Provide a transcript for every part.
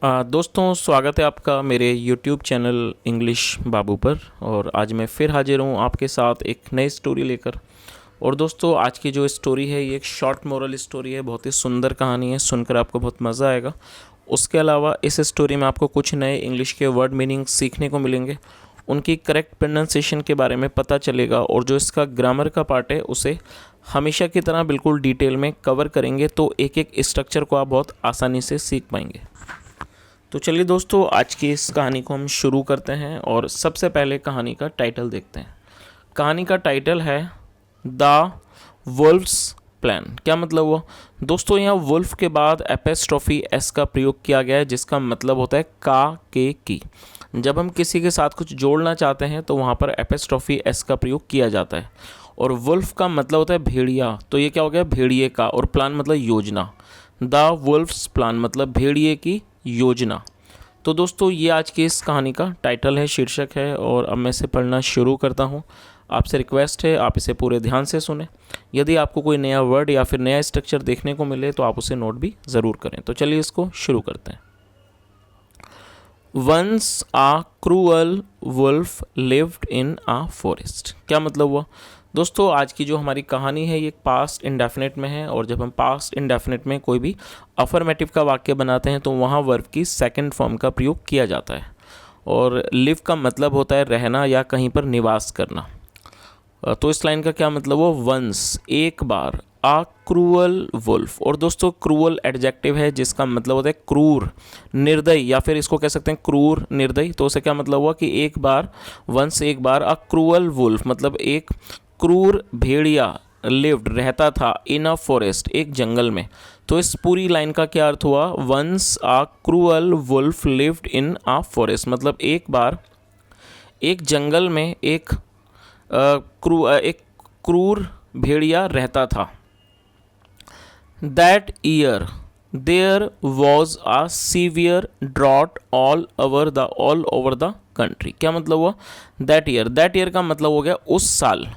दोस्तों, स्वागत है आपका मेरे YouTube चैनल इंग्लिश बाबू पर। और आज मैं फिर हाजिर हूँ आपके साथ एक नई स्टोरी लेकर। और दोस्तों, आज की जो स्टोरी है ये एक शॉर्ट मोरल स्टोरी है, बहुत ही सुंदर कहानी है, सुनकर आपको बहुत मज़ा आएगा। उसके अलावा इस स्टोरी में आपको कुछ नए इंग्लिश के वर्ड मीनिंग सीखने को मिलेंगे, उनकी करेक्ट प्रोनाउंसिएशन के बारे में पता चलेगा, और जो इसका ग्रामर का पार्ट है उसे हमेशा की तरह बिल्कुल डिटेल में कवर करेंगे, तो एक एक स्ट्रक्चर को आप बहुत आसानी से सीख पाएंगे। तो चलिए दोस्तों, आज की इस कहानी को हम शुरू करते हैं और सबसे पहले कहानी का टाइटल देखते हैं। कहानी का टाइटल है द वुल्फ्स प्लान। क्या मतलब हुआ दोस्तों? यहाँ वुल्फ के बाद एपेस्ट्रॉफी एस का प्रयोग किया गया है, जिसका मतलब होता है का के की। जब हम किसी के साथ कुछ जोड़ना चाहते हैं तो वहाँ पर एपेस्ट्रॉफी एस का प्रयोग किया जाता है। और वुल्फ का मतलब होता है भेड़िया, तो ये क्या हो गया? भेड़िए का। और प्लान मतलब योजना। द वुल्फ्स प्लान मतलब भेड़िए की योजना। तो दोस्तों, ये आज की इस कहानी का टाइटल है, शीर्षक है। और अब मैं इसे पढ़ना शुरू करता हूँ। आपसे रिक्वेस्ट है आप इसे पूरे ध्यान से सुने। यदि आपको कोई नया वर्ड या फिर नया स्ट्रक्चर देखने को मिले तो आप उसे नोट भी ज़रूर करें। तो चलिए इसको शुरू करते हैं। Once a cruel wolf lived in a forest. क्या मतलब हुआ दोस्तों? आज की जो हमारी कहानी है ये पास्ट इंडेफिनिट में है। और जब हम पास्ट इंडेफिनिट में कोई भी अफर्मेटिव का वाक्य बनाते हैं तो वहाँ वर्ब की सेकंड फॉर्म का प्रयोग किया जाता है। और लिव का मतलब होता है रहना या कहीं पर निवास करना। तो इस लाइन का क्या मतलब हो? वंस एक बार, आ क्रूअल वुल्फ। और दोस्तों, क्रूअल एडजेक्टिव है जिसका मतलब होता है क्रूर, निर्दयी, या फिर इसको कह सकते हैं क्रूर, निर्दयी। तो उसे क्या मतलब हुआ कि एक बार, वंस एक बार, आ क्रूअल वुल्फ मतलब एक क्रूर भेड़िया लिव्ड रहता था इन अ फॉरेस्ट एक जंगल में। तो इस पूरी लाइन का क्या अर्थ हुआ? Once a cruel wolf lived in a forest मतलब एक बार एक जंगल में एक क्रूर भेड़िया रहता था। That year there was a severe drought all over the country. क्या मतलब हुआ? दैट ईयर का मतलब हो गया उस साल।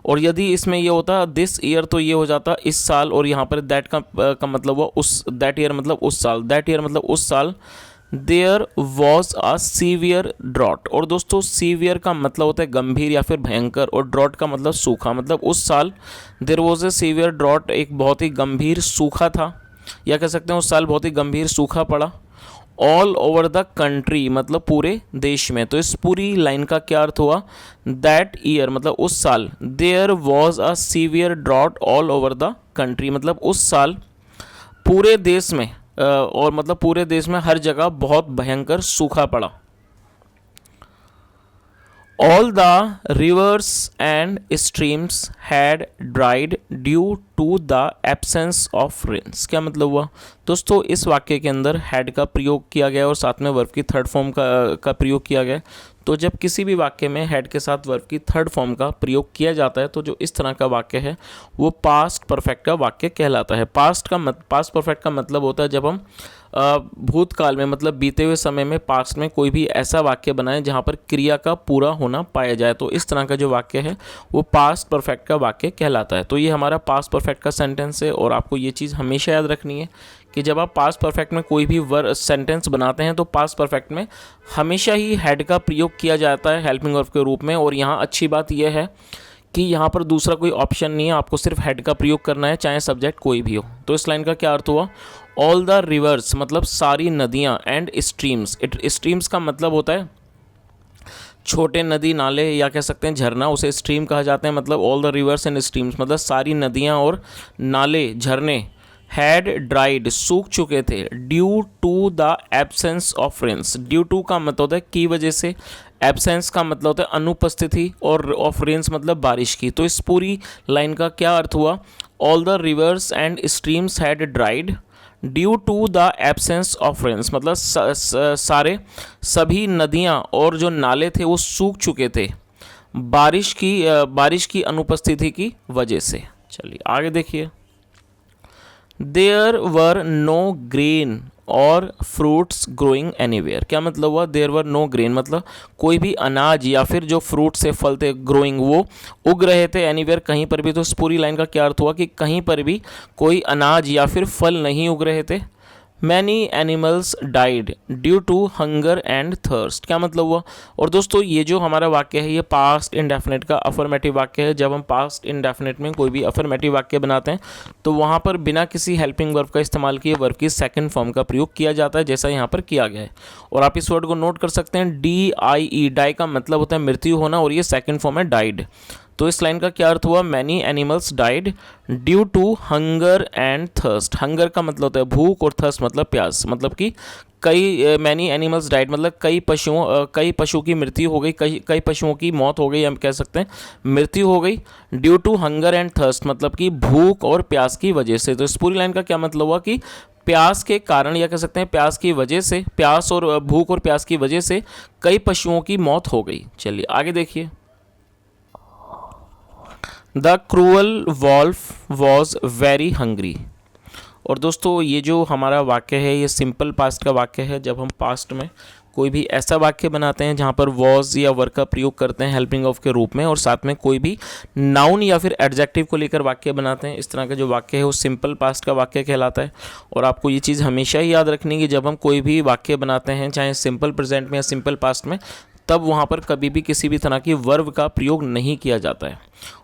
और यदि इसमें ये होता दिस ईयर तो ये हो जाता इस साल। और यहाँ पर दैट का मतलब हुआ उस, दैट ईयर मतलब उस साल, दैट ईयर मतलब उस साल। There was a severe drought. और दोस्तों, सीवियर का मतलब होता है गंभीर या फिर भयंकर, और ड्रॉट का मतलब सूखा। मतलब उस साल there was a severe drought, एक बहुत ही गंभीर सूखा था, या कह सकते हैं उस साल बहुत ही गंभीर सूखा पड़ा। ऑल ओवर द कंट्री मतलब पूरे देश में। तो इस पूरी लाइन का क्या अर्थ हुआ? दैट ईयर मतलब उस साल, there was a severe drought all over the country मतलब उस साल पूरे देश में और मतलब पूरे देश में हर जगह बहुत भयंकर सूखा पड़ा। All the rivers and streams had dried due to the absence of rains। क्या मतलब हुआ दोस्तों? इस वाक्य के अंदर had का प्रयोग किया गया और साथ में वर्ब की थर्ड फॉर्म का प्रयोग किया गया। तो जब किसी भी वाक्य में had के साथ वर्ब की थर्ड फॉर्म का प्रयोग किया जाता है तो जो इस तरह का वाक्य है वो पास्ट परफेक्ट का वाक्य कहलाता है। पास्ट परफेक्ट का मतलब होता है जब हम भूतकाल में मतलब बीते हुए समय में पास्ट में कोई भी ऐसा वाक्य बनाएं जहां पर क्रिया का पूरा होना पाया जाए। तो इस तरह का जो वाक्य है वो पास्ट परफेक्ट का वाक्य कहलाता है। तो ये हमारा पास्ट परफेक्ट का सेंटेंस है। और आपको ये चीज़ हमेशा याद रखनी है कि जब आप पास्ट परफेक्ट में कोई भी सेंटेंस बनाते हैं तो पास्ट परफेक्ट में हमेशा ही हैड का प्रयोग किया जाता है हेल्पिंग वर्ब के रूप में। और यहाँ अच्छी बात यह है कि यहाँ पर दूसरा कोई ऑप्शन नहीं है, आपको सिर्फ हेड का प्रयोग करना है, चाहे सब्जेक्ट कोई भी हो। तो इस लाइन का क्या अर्थ हुआ? ऑल द रिवर्स मतलब सारी नदियाँ, एंड स्ट्रीम्स, स्ट्रीम्स का मतलब होता है छोटे नदी नाले या कह सकते हैं झरना, उसे स्ट्रीम कहा जाता है। मतलब all the rivers and streams मतलब सारी नदियाँ और नाले झरने हैड ड्राइड सूख चुके थे due to the absence of rains. Due to का मतलब होता है की वजह से, एब्सेंस का मतलब होता है अनुपस्थिति, और ऑफ रेन्स मतलब बारिश की। तो इस पूरी लाइन का क्या अर्थ हुआ? All the rivers and streams had dried due to the absence of rains मतलब सभी नदियाँ और जो नाले थे वो सूख चुके थे बारिश की अनुपस्थिति की वजह से। चलिए आगे देखिए। देयर वर नो ग्रेन और फ्रूट्स ग्रोइंग एनीवेयर। क्या मतलब हुआ? देयर वर नो ग्रेन मतलब कोई भी अनाज या फिर जो फ्रूट से फल थे ग्रोइंग वो उग रहे थे एनीवेयर कहीं पर भी। तो इस पूरी लाइन का क्या अर्थ हुआ कि कहीं पर भी कोई अनाज या फिर फल नहीं उग रहे थे। Many animals died due to hunger and thirst. क्या मतलब हुआ? और दोस्तों ये जो हमारा वाक्य है ये पास्ट इंडेफिनिट का अफर्मेटिव वाक्य है। जब हम पास्ट इंडेफिनिट में कोई भी अफर्मेटिव वाक्य बनाते हैं तो वहाँ पर बिना किसी हेल्पिंग वर्ब का इस्तेमाल किए वर्ब की सेकंड फॉर्म का प्रयोग किया जाता है, जैसा यहाँ पर किया गया है। और आप इस वर्ड को नोट कर सकते हैं, DIE, डाई का मतलब होता है मृत्यु होना, और ये सेकंड फॉर्म है डाइड। तो इस लाइन का क्या अर्थ हुआ? Many animals died due to hunger and thirst. Hunger का मतलब होता है भूख और थर्स्ट मतलब प्यास, मतलब कि कई मैनी एनिमल्स डाइड मतलब कई पशु की मृत्यु हो गई, कई पशुओं की मौत हो गई, हम कह सकते हैं मृत्यु हो गई। Due to hunger and thirst मतलब कि भूख और प्यास की वजह से। तो इस पूरी लाइन का क्या मतलब हुआ कि प्यास के कारण, या कह सकते हैं प्यास की वजह से, प्यास और भूख और प्यास की वजह से कई पशुओं की मौत हो गई। चलिए आगे देखिए। The cruel wolf was very hungry. और दोस्तों ये जो हमारा वाक्य है ये सिंपल पास्ट का वाक्य है। जब हम पास्ट में कोई भी ऐसा वाक्य बनाते हैं जहाँ पर वॉज या वर का प्रयोग करते हैं हेल्पिंग ऑफ के रूप में, और साथ में कोई भी नाउन या फिर एडजेक्टिव को लेकर वाक्य बनाते हैं, इस तरह का जो वाक्य है वो सिंपल पास्ट का वाक्य कहलाता है। और आपको ये चीज़ हमेशा ही याद रखनी कि जब हम कोई भी वाक्य बनाते हैं चाहे सिंपल प्रेजेंट में या सिंपल पास्ट में, तब वहाँ पर कभी भी किसी भी तरह की वर्ब का प्रयोग नहीं किया जाता है।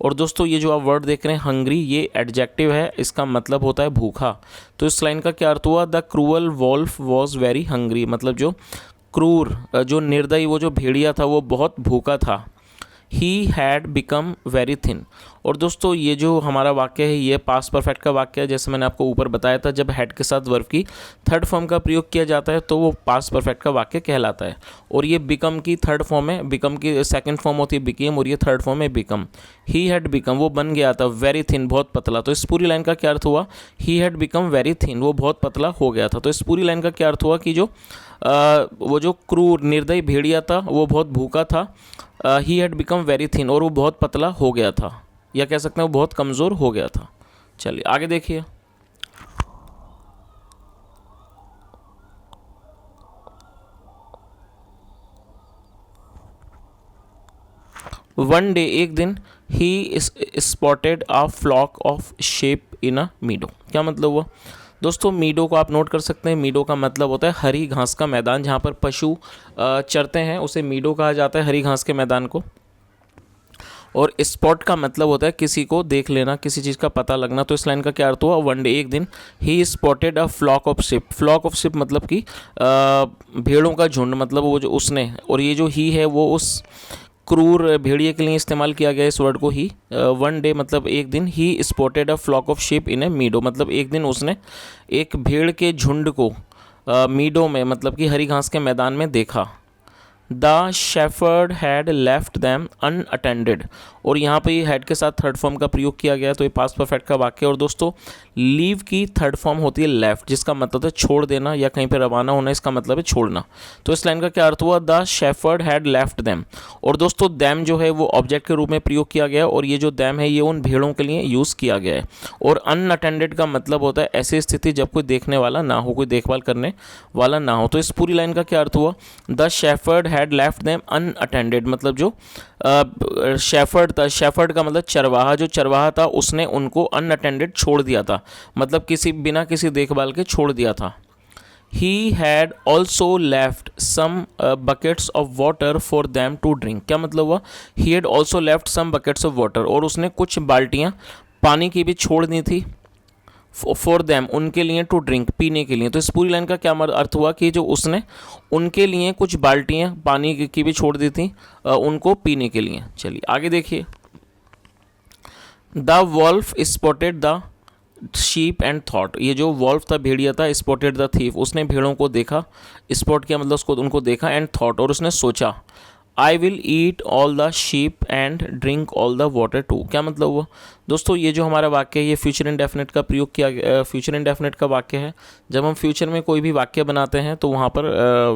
और दोस्तों ये जो आप वर्ड देख रहे हैं हंग्री, ये एडजेक्टिव है, इसका मतलब होता है भूखा। तो इस लाइन का क्या अर्थ हुआ? The cruel wolf was very hungry, मतलब जो क्रूर, जो निर्दयी, वो जो भेड़िया था वो बहुत भूखा था। He had become very thin. और दोस्तों ये जो हमारा वाक्य है ये पास्ट परफेक्ट का वाक्य है। जैसे मैंने आपको ऊपर बताया था, जब हैड के साथ वर्ब की थर्ड फॉर्म का प्रयोग किया जाता है तो वो पास्ट परफेक्ट का वाक्य कहलाता है। और ये बिकम की थर्ड फॉर्म है, बिकम की सेकंड फॉर्म होती है बिकेम, और ये थर्ड फॉर्म है बिकम। ही हैड बिकम, वो बन गया था, वेरी थिन, बहुत पतला। तो इस पूरी लाइन का क्या अर्थ हुआ? He had become very thin, वो बहुत पतला हो गया था। तो इस पूरी लाइन का क्या अर्थ हुआ कि वो जो क्रूर निर्दयी भेड़िया था वो बहुत भूखा था। He had become very thin, और वो बहुत पतला हो गया था, या कह सकते हैं वो बहुत कमज़ोर हो गया था। चलिए आगे देखिए। वन डे, एक दिन, he spotted a flock of sheep in a meadow. क्या मतलब हुआ? दोस्तों मीडो को आप नोट कर सकते हैं। मीडो का मतलब होता है हरी घास का मैदान, जहाँ पर पशु चरते हैं उसे मीडो कहा जाता है, हरी घास के मैदान को। और स्पॉट का मतलब होता है किसी को देख लेना, किसी चीज़ का पता लगना। तो इस लाइन का क्या अर्थ हुआ? वन डे, एक दिन, he spotted a flock of sheep. Flock of sheep मतलब कि भेड़ों का झुंड, मतलब वो जो उसने, और ये जो ही है वो उस क्रूर भेड़िए के लिए इस्तेमाल किया गया इस वर्ड को ही। वन डे मतलब एक दिन, he spotted a flock of sheep in a meadow मतलब एक दिन उसने एक भेड़ के झुंड को मीडो में, मतलब कि हरी घास के मैदान में देखा। The shepherd had left them unattended, और यहाँ पे ये हैड के साथ थर्ड फॉर्म का प्रयोग किया गया है, तो ये पास्ट परफेक्ट का वाक्य है। और दोस्तों लीव की थर्ड फॉर्म होती है लेफ्ट, जिसका मतलब है छोड़ देना या कहीं पर रवाना होना, इसका मतलब है छोड़ना। तो इस लाइन का क्या अर्थ हुआ? The shepherd had left them. और दोस्तों दैम जो है वो ऑब्जेक्ट के रूप में प्रयोग किया गया है, और ये जो दैम है ये उन भेड़ों के लिए यूज़ किया गया है। और अनअटेंडेड का मतलब होता है ऐसी स्थिति जब कोई देखने वाला ना हो, कोई देखभाल करने वाला ना हो। तो इस पूरी लाइन का क्या अर्थ हुआ? The shepherd had left them unattended, मतलब जो शेफर्ड था, शेफर्ड का मतलब चरवाहा, जो चरवाहा था उसने उनको अनअटेंडेड छोड़ दिया था, मतलब किसी बिना किसी देखभाल के छोड़ दिया था। He had also left some buckets of water for them to drink। क्या मतलब हुआ? He had also left some buckets of water, और उसने कुछ बाल्टियाँ पानी की भी छोड़ दी थी फॉर देम, उनके लिए, टू ड्रिंक, पीने के लिए। तो इस पूरी लाइन का क्या अर्थ हुआ कि जो उसने उनके लिए कुछ बाल्टियाँ पानी की भी छोड़ दी थी उनको पीने के लिए। चलिए आगे देखिए। The wolf spotted the sheep and thought, ये जो वॉल्फ था, भेड़िया था, स्पॉटेड द थीफ, उसने भेड़ों को देखा, स्पॉट किया मतलब उसको, उनको देखा, एंड थॉट, और उसने सोचा, I will eat all the sheep and drink all the water too. क्या मतलब हुआ? दोस्तों ये जो हमारा वाक्य है ये फ्यूचर इंडेफिनिट का प्रयोग किया गया, फ्यूचर इंडेफिनिट का वाक्य है। जब हम फ्यूचर में कोई भी वाक्य बनाते हैं तो वहाँ पर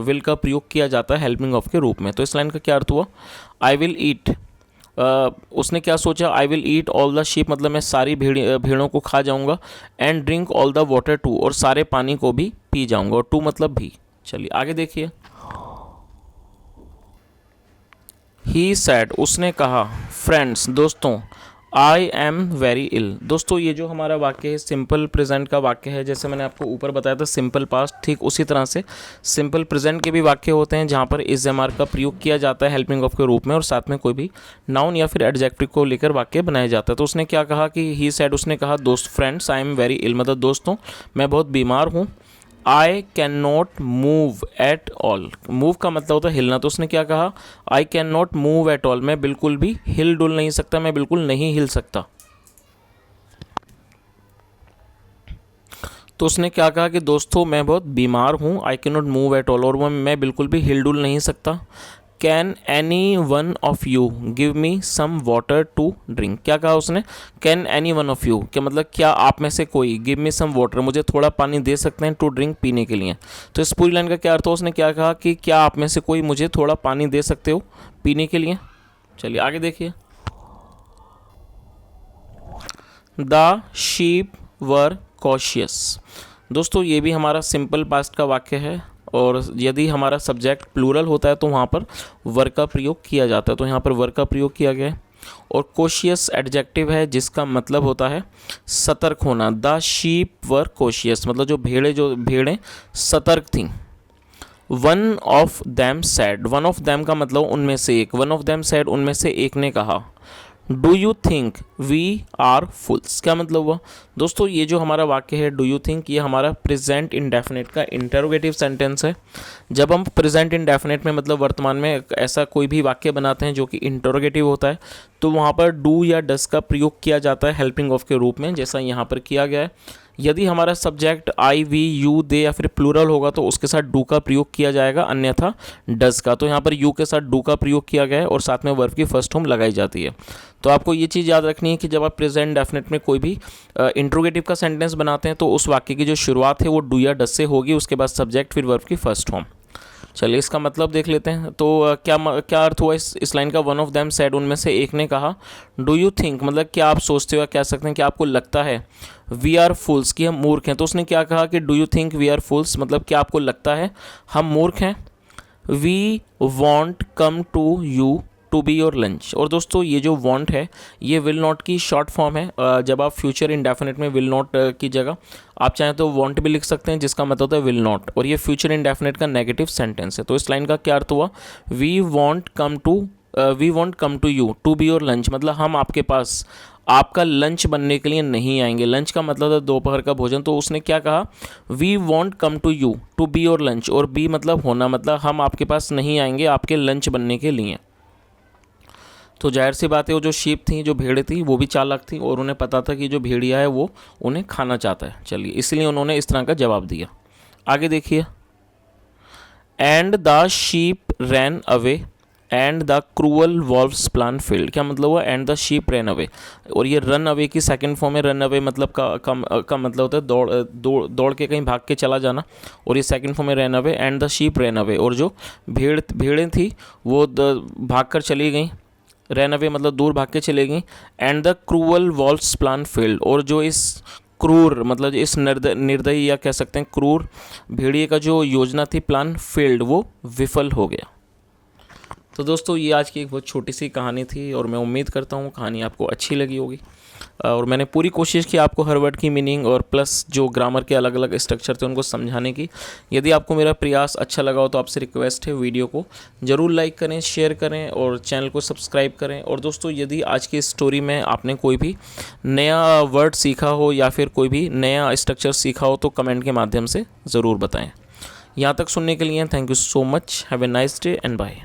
विल का प्रयोग किया जाता है हेल्पिंग ऑफ के रूप में। तो इस लाइन का क्या अर्थ हुआ? आई विल ईट, उसने क्या सोचा? I will eat all the sheep मतलब मैं सारी भेड़ों को खा जाऊंगा, and drink all the water too, और सारे पानी को भी पी जाऊंगा, और टू मतलब भी। चलिए आगे देखिए। ही सैड, उसने कहा, फ्रेंड्स, दोस्तों, आई एम वेरी इल। दोस्तों ये जो हमारा वाक्य है सिंपल प्रेजेंट का वाक्य है, जैसे मैंने आपको ऊपर बताया था सिंपल पास्ट, ठीक उसी तरह से सिंपल प्रेजेंट के भी वाक्य होते हैं जहाँ पर इज एम आर का प्रयोग किया जाता है हेल्पिंग ऑफ के रूप में और साथ में कोई भी नाउन या फिर एडजेक्टिव को लेकर वाक्य बनाया जाता है। तो उसने क्या कहा कि ही सेड, उसने कहा दोस्त फ्रेंड्स आई एम वेरी इल, मतलब दोस्तों मैं बहुत बीमार हूँ। I can not move at all, move का मतलब होता है हिलना, तो उसने क्या कहा आई can not move at all, मैं बिल्कुल भी हिल डुल नहीं सकता, मैं बिल्कुल नहीं हिल सकता। तो उसने क्या कहा कि दोस्तों मैं बहुत बीमार हूँ, I can not move at all, और वो मैं बिल्कुल भी हिल डुल नहीं सकता। Can any one of you give me some water to drink, क्या कहा उसने, can any one of you, क्या मतलब क्या आप में से कोई, गिव मी सम वाटर, मुझे थोड़ा पानी दे सकते हैं, टू ड्रिंक पीने के लिए। तो इस पूरी लाइन का क्या अर्थ हो, उसने क्या कहा कि क्या आप में से कोई मुझे थोड़ा पानी दे सकते हो पीने के लिए। चलिए आगे देखिए। द शीप वर कॉशियस, दोस्तों ये भी हमारा सिंपल पास्ट का वाक्य है और यदि हमारा सब्जेक्ट प्लूरल होता है तो वहाँ पर वर का प्रयोग किया जाता है, तो यहाँ पर वर का प्रयोग किया गया है। और कोशियस एडजेक्टिव है जिसका मतलब होता है सतर्क होना। द शीप वर कोशियस, मतलब जो भेड़ें सतर्क थीं। One of them sad, one of them का मतलब उनमें से एक, वन ऑफ दैम सैड उनमें से एक ने कहा। Do you think we are fools, क्या मतलब हुआ दोस्तों, ये जो हमारा वाक्य है डू यू थिंक, ये हमारा प्रेजेंट इंडेफिनिट का इंटरोगेटिव सेंटेंस है। जब हम प्रेजेंट इंडेफिनिट में मतलब वर्तमान में ऐसा कोई भी वाक्य बनाते हैं जो कि इंटरोगेटिव होता है तो वहाँ पर डू या डस का प्रयोग किया जाता है हेल्पिंग ऑफ के रूप में, जैसा यहाँ पर किया गया है। यदि हमारा subject I we you they या फिर प्लूरल होगा तो उसके साथ डू का प्रयोग किया जाएगा, अन्यथा डज का। तो यहाँ पर यू के साथ डू का प्रयोग किया गया है और साथ में वर्ब की फर्स्ट फॉर्म लगाई जाती है। तो आपको ये चीज़ याद रखनी है कि जब आप प्रेजेंट डेफिनेट में कोई भी इंट्रोगेटिव का सेंटेंस बनाते हैं तो उस वाक्य की जो शुरुआत है वो डू या डज से होगी, उसके बाद सब्जेक्ट फिर वर्ब की फर्स्ट फॉर्म। चलिए इसका मतलब देख लेते हैं। तो क्या अर्थ हुआ इस लाइन का, वन ऑफ देम सेड, उनमें से एक ने कहा। डू यू थिंक मतलब क्या आप सोचते हो या कह सकते हैं कि आपको लगता है, वी आर फूल्स कि हम मूर्ख हैं। तो उसने क्या कहा कि do you think we are fools, मतलब क्या आपको लगता है हम मूर्ख हैं। We won't come to you to be your lunch, और दोस्तों ये जो वॉन्ट है ये विल नॉट की शॉर्ट फॉर्म है। जब आप फ्यूचर इंडेफिनिट में विल नॉट की जगह आप चाहें तो वॉन्ट भी लिख सकते हैं जिसका मतलब होता है विल नॉट, और ये फ्यूचर इंडेफिनिट का नेगेटिव सेंटेंस है। तो इस लाइन का क्या अर्थ हुआ, we won't come to you to be your lunch, मतलब हम आपके पास आपका लंच बनने के लिए नहीं आएंगे। लंच का मतलब है दोपहर का भोजन। तो उसने क्या कहा, we won't come to you to be your lunch, और बी मतलब होना, मतलब हम आपके पास नहीं आएंगे आपके लंच बनने के लिए। तो जाहिर सी बात है वो जो शीप थी, जो भेड़ थी, वो भी चालाक थी और उन्हें पता था कि जो भेड़िया है वो उन्हें खाना चाहता है। चलिए इसलिए उन्होंने इस तरह का जवाब दिया। आगे देखिए। And the sheep ran away and the cruel valves plan failed, क्या मतलब हुआ, and the sheep ran away, और ये रन अवे की सेकंड फॉर्म है। रन अवे मतलब का मतलब होता है दौड़ के कहीं भाग के चला जाना, और ये सेकंड फॉर्म है ran away, and the sheep ran away, और जो भेड़ें थी वो भाग कर चली गई। रैन अवे मतलब दूर भाग के चले गई। And the cruel valves plan failed, और जो इस क्रूर मतलब इस निर्दयी या कह सकते हैं क्रूर भेड़िए का जो योजना थी प्लान फेल्ड, वो विफल हो गया। तो दोस्तों ये आज की एक बहुत छोटी सी कहानी थी और मैं उम्मीद करता हूँ कहानी आपको अच्छी लगी होगी, और मैंने पूरी कोशिश की आपको हर वर्ड की मीनिंग और प्लस जो ग्रामर के अलग अलग स्ट्रक्चर थे उनको समझाने की। यदि आपको मेरा प्रयास अच्छा लगा हो तो आपसे रिक्वेस्ट है वीडियो को ज़रूर लाइक करें, शेयर करें और चैनल को सब्सक्राइब करें। और दोस्तों यदि आज की स्टोरी में आपने कोई भी नया वर्ड सीखा हो या फिर कोई भी नया स्ट्रक्चर सीखा हो तो कमेंट के माध्यम से ज़रूर बताएँ। यहाँ तक सुनने के लिए thank you so much. Have a nice day and bye.